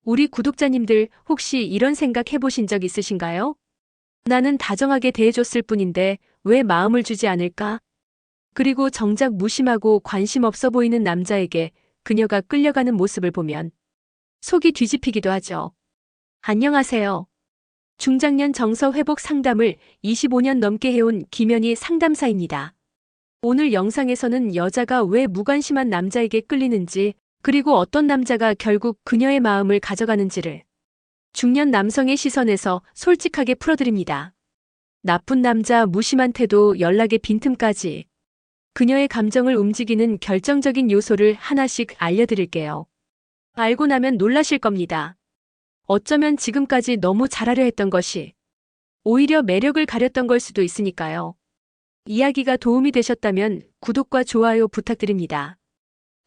우리 구독자님들 혹시 이런 생각 해보신 적 있으신가요? 나는 다정하게 대해줬을 뿐인데 왜 마음을 주지 않을까? 그리고 정작 무심하고 관심 없어 보이는 남자에게 그녀가 끌려가는 모습을 보면 속이 뒤집히기도 하죠. 안녕하세요. 중장년 정서 회복 상담을 25년 넘게 해온 김연희 상담사입니다. 오늘 영상에서는 여자가 왜 무관심한 남자에게 끌리는지, 그리고 어떤 남자가 결국 그녀의 마음을 가져가는지를 중년 남성의 시선에서 솔직하게 풀어드립니다. 나쁜 남자, 무심한 태도, 연락의 빈틈까지 그녀의 감정을 움직이는 결정적인 요소를 하나씩 알려드릴게요. 알고 나면 놀라실 겁니다. 어쩌면 지금까지 너무 잘하려 했던 것이 오히려 매력을 가렸던 걸 수도 있으니까요. 이야기가 도움이 되셨다면 구독과 좋아요 부탁드립니다.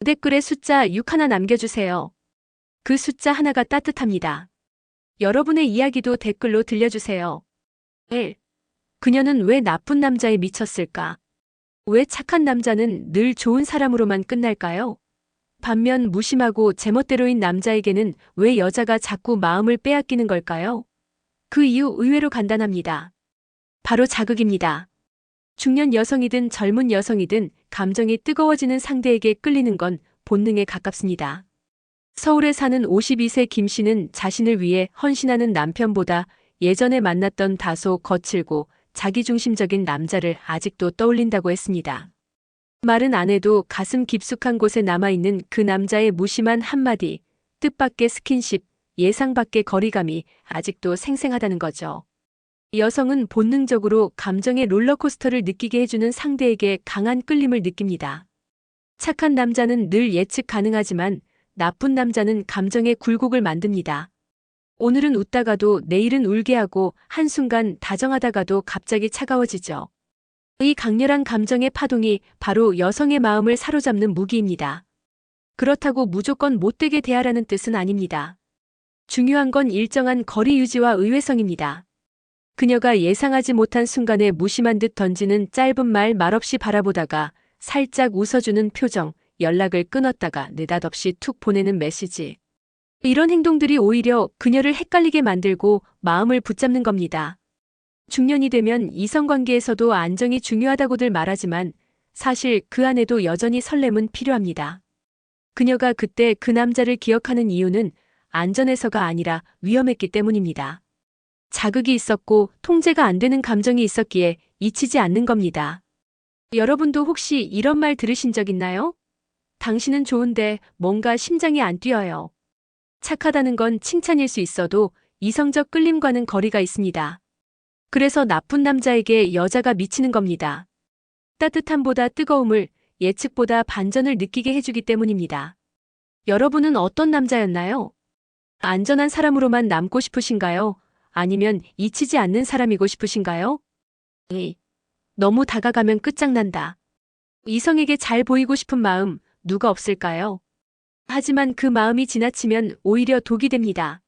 댓글에 숫자 6 하나 남겨주세요. 그 숫자 하나가 따뜻합니다. 여러분의 이야기도 댓글로 들려주세요. 1. 그녀는 왜 나쁜 남자에 미쳤을까? 왜 착한 남자는 늘 좋은 사람으로만 끝날까요? 반면 무심하고 제멋대로인 남자에게는 왜 여자가 자꾸 마음을 빼앗기는 걸까요? 그 이유 의외로 간단합니다. 바로 자극입니다. 중년 여성이든 젊은 여성이든 감정이 뜨거워지는 상대에게 끌리는 건 본능에 가깝습니다. 서울에 사는 52세 김 씨는 자신을 위해 헌신하는 남편보다 예전에 만났던 다소 거칠고 자기중심적인 남자를 아직도 떠올린다고 했습니다. 말은 안 해도 가슴 깊숙한 곳에 남아있는 그 남자의 무심한 한마디, 뜻밖의 스킨십, 예상 밖의 거리감이 아직도 생생하다는 거죠. 여성은 본능적으로 감정의 롤러코스터를 느끼게 해주는 상대에게 강한 끌림을 느낍니다. 착한 남자는 늘 예측 가능하지만 나쁜 남자는 감정의 굴곡을 만듭니다. 오늘은 웃다가도 내일은 울게 하고 한순간 다정하다가도 갑자기 차가워지죠. 이 강렬한 감정의 파동이 바로 여성의 마음을 사로잡는 무기입니다. 그렇다고 무조건 못되게 대하라는 뜻은 아닙니다. 중요한 건 일정한 거리 유지와 의외성입니다. 그녀가 예상하지 못한 순간에 무심한 듯 던지는 짧은 말없이 바라보다가 살짝 웃어주는 표정, 연락을 끊었다가 느닷없이 툭 보내는 메시지. 이런 행동들이 오히려 그녀를 헷갈리게 만들고 마음을 붙잡는 겁니다. 중년이 되면 이성관계에서도 안정이 중요하다고들 말하지만 사실 그 안에도 여전히 설렘은 필요합니다. 그녀가 그때 그 남자를 기억하는 이유는 안전해서가 아니라 위험했기 때문입니다. 자극이 있었고 통제가 안 되는 감정이 있었기에 잊히지 않는 겁니다. 여러분도 혹시 이런 말 들으신 적 있나요? 당신은 좋은데 뭔가 심장이 안 뛰어요. 착하다는 건 칭찬일 수 있어도 이성적 끌림과는 거리가 있습니다. 그래서 나쁜 남자에게 여자가 미치는 겁니다. 따뜻함보다 뜨거움을, 예측보다 반전을 느끼게 해주기 때문입니다. 여러분은 어떤 남자였나요? 안전한 사람으로만 남고 싶으신가요? 아니면 잊히지 않는 사람이고 싶으신가요? 너무 다가가면 끝장난다. 이성에게 잘 보이고 싶은 마음 누가 없을까요? 하지만 그 마음이 지나치면 오히려 독이 됩니다.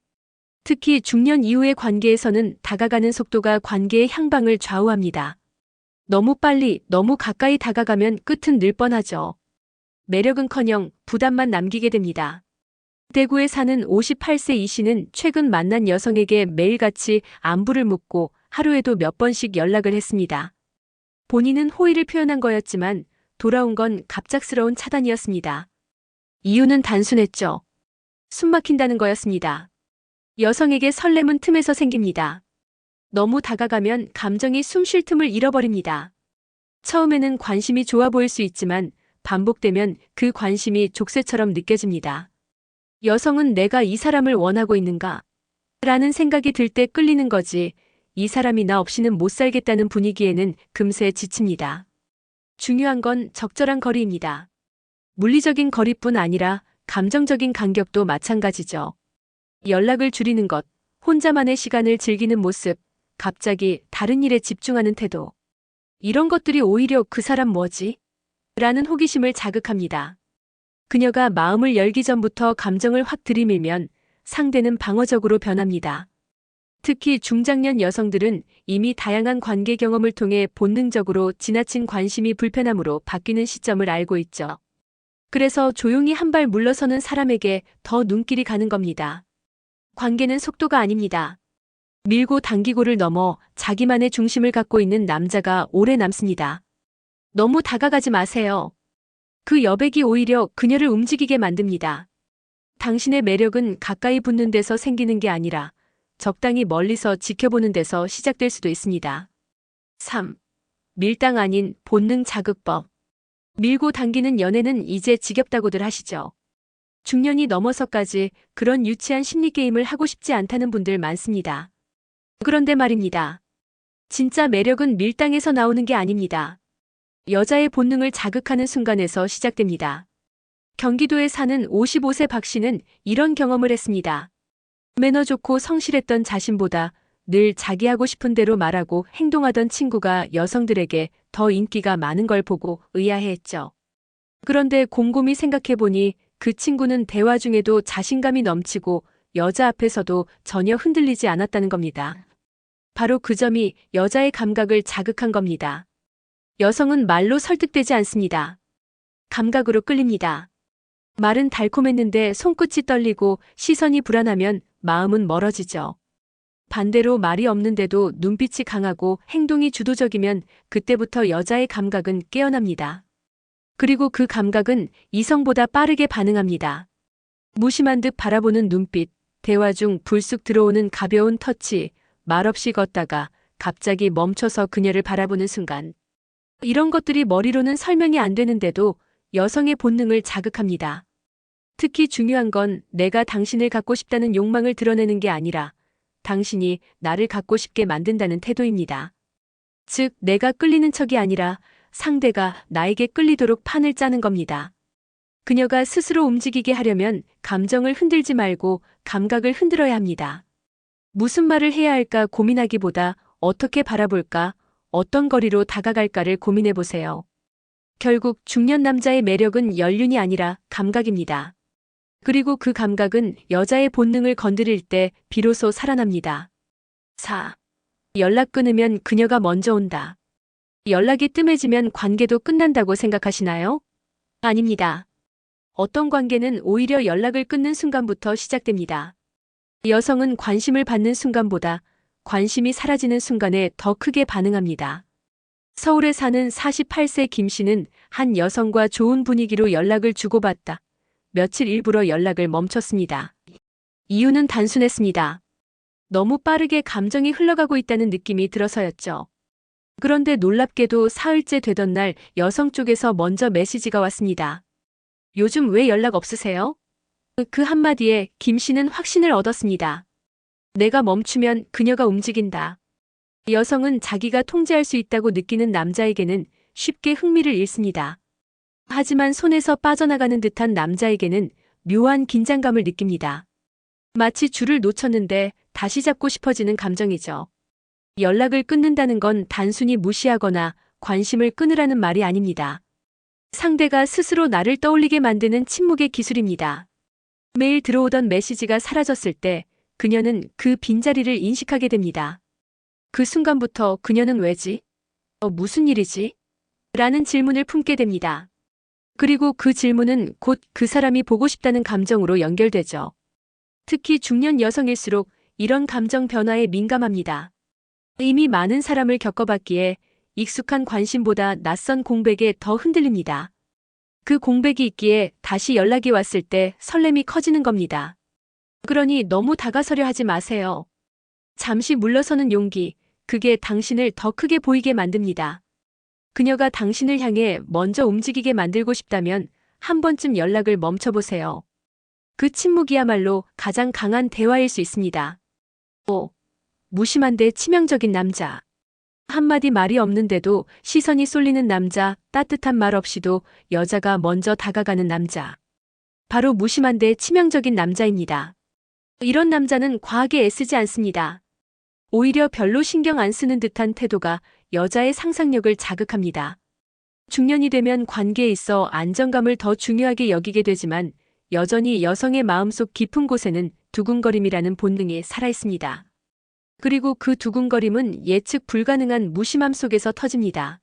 특히 중년 이후의 관계에서는 다가가는 속도가 관계의 향방을 좌우합니다. 너무 빨리, 너무 가까이 다가가면 끝은 늘 뻔하죠. 매력은커녕 부담만 남기게 됩니다. 대구에 사는 58세 이 씨는 최근 만난 여성에게 매일같이 안부를 묻고 하루에도 몇 번씩 연락을 했습니다. 본인은 호의를 표현한 거였지만 돌아온 건 갑작스러운 차단이었습니다. 이유는 단순했죠. 숨막힌다는 거였습니다. 여성에게 설렘은 틈에서 생깁니다. 너무 다가가면 감정이 숨 쉴 틈을 잃어버립니다. 처음에는 관심이 좋아 보일 수 있지만 반복되면 그 관심이 족쇄처럼 느껴집니다. 여성은 내가 이 사람을 원하고 있는가? 라는 생각이 들 때 끌리는 거지, 이 사람이 나 없이는 못 살겠다는 분위기에는 금세 지칩니다. 중요한 건 적절한 거리입니다. 물리적인 거리뿐 아니라 감정적인 간격도 마찬가지죠. 연락을 줄이는 것, 혼자만의 시간을 즐기는 모습, 갑자기 다른 일에 집중하는 태도. 이런 것들이 오히려 그 사람 뭐지? 라는 호기심을 자극합니다. 그녀가 마음을 열기 전부터 감정을 확 들이밀면 상대는 방어적으로 변합니다. 특히 중장년 여성들은 이미 다양한 관계 경험을 통해 본능적으로 지나친 관심이 불편함으로 바뀌는 시점을 알고 있죠. 그래서 조용히 한 발 물러서는 사람에게 더 눈길이 가는 겁니다. 관계는 속도가 아닙니다. 밀고 당기고를 넘어 자기만의 중심을 갖고 있는 남자가 오래 남습니다. 너무 다가가지 마세요. 그 여백이 오히려 그녀를 움직이게 만듭니다. 당신의 매력은 가까이 붙는 데서 생기는 게 아니라 적당히 멀리서 지켜보는 데서 시작될 수도 있습니다. 3. 밀당 아닌 본능 자극법. 밀고 당기는 연애는 이제 지겹다고들 하시죠. 중년이 넘어서까지 그런 유치한 심리게임을 하고 싶지 않다는 분들 많습니다. 그런데 말입니다. 진짜 매력은 밀당에서 나오는 게 아닙니다. 여자의 본능을 자극하는 순간에서 시작됩니다. 경기도에 사는 55세 박 씨는 이런 경험을 했습니다. 매너 좋고 성실했던 자신보다 늘 자기 하고 싶은 대로 말하고 행동하던 친구가 여성들에게 더 인기가 많은 걸 보고 의아해했죠. 그런데 곰곰이 생각해보니 그 친구는 대화 중에도 자신감이 넘치고 여자 앞에서도 전혀 흔들리지 않았다는 겁니다. 바로 그 점이 여자의 감각을 자극한 겁니다. 여성은 말로 설득되지 않습니다. 감각으로 끌립니다. 말은 달콤했는데 손끝이 떨리고 시선이 불안하면 마음은 멀어지죠. 반대로 말이 없는데도 눈빛이 강하고 행동이 주도적이면 그때부터 여자의 감각은 깨어납니다. 그리고 그 감각은 이성보다 빠르게 반응합니다. 무심한 듯 바라보는 눈빛, 대화 중 불쑥 들어오는 가벼운 터치, 말없이 걷다가 갑자기 멈춰서 그녀를 바라보는 순간. 이런 것들이 머리로는 설명이 안 되는데도 여성의 본능을 자극합니다. 특히 중요한 건 내가 당신을 갖고 싶다는 욕망을 드러내는 게 아니라 당신이 나를 갖고 싶게 만든다는 태도입니다. 즉, 내가 끌리는 척이 아니라 상대가 나에게 끌리도록 판을 짜는 겁니다. 그녀가 스스로 움직이게 하려면 감정을 흔들지 말고 감각을 흔들어야 합니다. 무슨 말을 해야 할까 고민하기보다 어떻게 바라볼까, 어떤 거리로 다가갈까를 고민해보세요. 결국 중년 남자의 매력은 연륜이 아니라 감각입니다. 그리고 그 감각은 여자의 본능을 건드릴 때 비로소 살아납니다. 4. 연락 끊으면 그녀가 먼저 온다. 연락이 뜸해지면 관계도 끝난다고 생각하시나요? 아닙니다. 어떤 관계는 오히려 연락을 끊는 순간부터 시작됩니다. 여성은 관심을 받는 순간보다 관심이 사라지는 순간에 더 크게 반응합니다. 서울에 사는 48세 김 씨는 한 여성과 좋은 분위기로 연락을 주고받다 며칠 일부러 연락을 멈췄습니다. 이유는 단순했습니다. 너무 빠르게 감정이 흘러가고 있다는 느낌이 들어서였죠. 그런데 놀랍게도 사흘째 되던 날 여성 쪽에서 먼저 메시지가 왔습니다. 요즘 왜 연락 없으세요? 그 한마디에 김 씨는 확신을 얻었습니다. 내가 멈추면 그녀가 움직인다. 여성은 자기가 통제할 수 있다고 느끼는 남자에게는 쉽게 흥미를 잃습니다. 하지만 손에서 빠져나가는 듯한 남자에게는 묘한 긴장감을 느낍니다. 마치 줄을 놓쳤는데 다시 잡고 싶어지는 감정이죠. 연락을 끊는다는 건 단순히 무시하거나 관심을 끊으라는 말이 아닙니다. 상대가 스스로 나를 떠올리게 만드는 침묵의 기술입니다. 매일 들어오던 메시지가 사라졌을 때 그녀는 그 빈자리를 인식하게 됩니다. 그 순간부터 그녀는 왜지? 무슨 일이지? 라는 질문을 품게 됩니다. 그리고 그 질문은 곧 그 사람이 보고 싶다는 감정으로 연결되죠. 특히 중년 여성일수록 이런 감정 변화에 민감합니다. 이미 많은 사람을 겪어봤기에 익숙한 관심보다 낯선 공백에 더 흔들립니다. 그 공백이 있기에 다시 연락이 왔을 때 설렘이 커지는 겁니다. 그러니 너무 다가서려 하지 마세요. 잠시 물러서는 용기, 그게 당신을 더 크게 보이게 만듭니다. 그녀가 당신을 향해 먼저 움직이게 만들고 싶다면 한 번쯤 연락을 멈춰보세요. 그 침묵이야말로 가장 강한 대화일 수 있습니다. 5. 무심한데 치명적인 남자. 한마디 말이 없는데도 시선이 쏠리는 남자, 따뜻한 말 없이도 여자가 먼저 다가가는 남자. 바로 무심한데 치명적인 남자입니다. 이런 남자는 과하게 애쓰지 않습니다. 오히려 별로 신경 안 쓰는 듯한 태도가 여자의 상상력을 자극합니다. 중년이 되면 관계에 있어 안정감을 더 중요하게 여기게 되지만 여전히 여성의 마음속 깊은 곳에는 두근거림이라는 본능이 살아있습니다. 그리고 그 두근거림은 예측 불가능한 무심함 속에서 터집니다.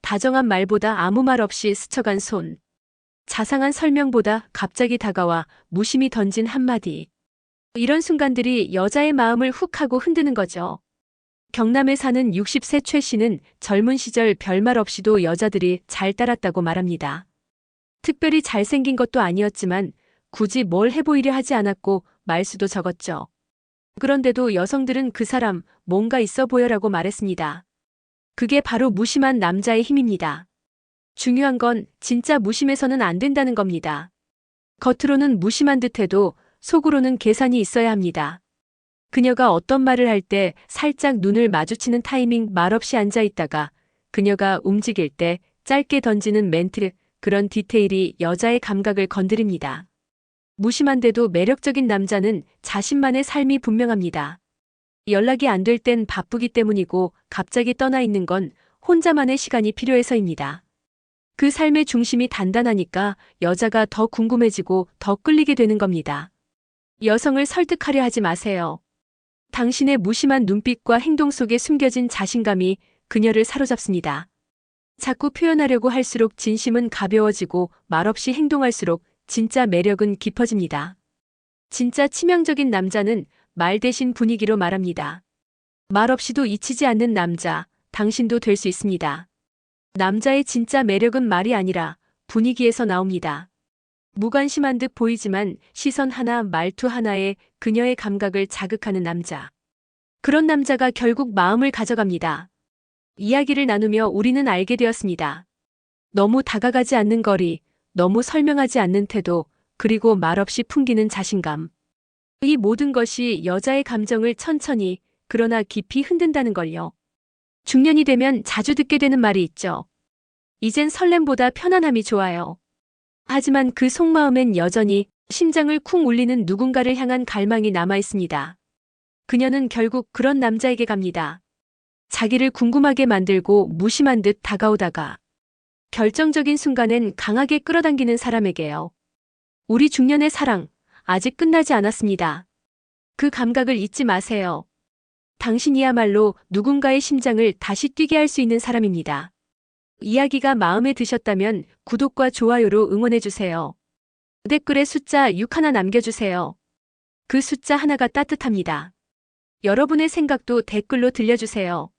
다정한 말보다 아무 말 없이 스쳐간 손. 자상한 설명보다 갑자기 다가와 무심히 던진 한마디. 이런 순간들이 여자의 마음을 훅 하고 흔드는 거죠. 경남에 사는 60세 최 씨는 젊은 시절 별말 없이도 여자들이 잘 따랐다고 말합니다. 특별히 잘생긴 것도 아니었지만 굳이 뭘 해보이려 하지 않았고 말수도 적었죠. 그런데도 여성들은 그 사람 뭔가 있어 보여라고 말했습니다. 그게 바로 무심한 남자의 힘입니다. 중요한 건 진짜 무심해서는 안 된다는 겁니다. 겉으로는 무심한 듯해도 속으로는 계산이 있어야 합니다. 그녀가 어떤 말을 할 때 살짝 눈을 마주치는 타이밍 말없이 앉아 있다가 그녀가 움직일 때 짧게 던지는 멘트, 그런 디테일이 여자의 감각을 건드립니다. 무심한데도 매력적인 남자는 자신만의 삶이 분명합니다. 연락이 안 될 땐 바쁘기 때문이고 갑자기 떠나 있는 건 혼자만의 시간이 필요해서입니다. 그 삶의 중심이 단단하니까 여자가 더 궁금해지고 더 끌리게 되는 겁니다. 여성을 설득하려 하지 마세요. 당신의 무심한 눈빛과 행동 속에 숨겨진 자신감이 그녀를 사로잡습니다. 자꾸 표현하려고 할수록 진심은 가벼워지고 말없이 행동할수록 진짜 매력은 깊어집니다. 진짜 치명적인 남자는 말 대신 분위기로 말합니다. 말없이도 잊히지 않는 남자, 당신도 될 수 있습니다. 남자의 진짜 매력은 말이 아니라 분위기에서 나옵니다. 무관심한 듯 보이지만 시선 하나, 말투 하나에 그녀의 감각을 자극하는 남자. 그런 남자가 결국 마음을 가져갑니다. 이야기를 나누며 우리는 알게 되었습니다. 너무 다가가지 않는 거리, 너무 설명하지 않는 태도, 그리고 말없이 풍기는 자신감. 이 모든 것이 여자의 감정을 천천히, 그러나 깊이 흔든다는 걸요. 중년이 되면 자주 듣게 되는 말이 있죠. 이젠 설렘보다 편안함이 좋아요. 하지만 그 속마음엔 여전히 심장을 쿵 울리는 누군가를 향한 갈망이 남아 있습니다. 그녀는 결국 그런 남자에게 갑니다. 자기를 궁금하게 만들고 무심한 듯 다가오다가 결정적인 순간엔 강하게 끌어당기는 사람에게요. 우리 중년의 사랑, 아직 끝나지 않았습니다. 그 감각을 잊지 마세요. 당신이야말로 누군가의 심장을 다시 뛰게 할 수 있는 사람입니다. 이야기가 마음에 드셨다면 구독과 좋아요로 응원해주세요. 댓글에 숫자 6 하나 남겨주세요. 그 숫자 하나가 따뜻합니다. 여러분의 생각도 댓글로 들려주세요.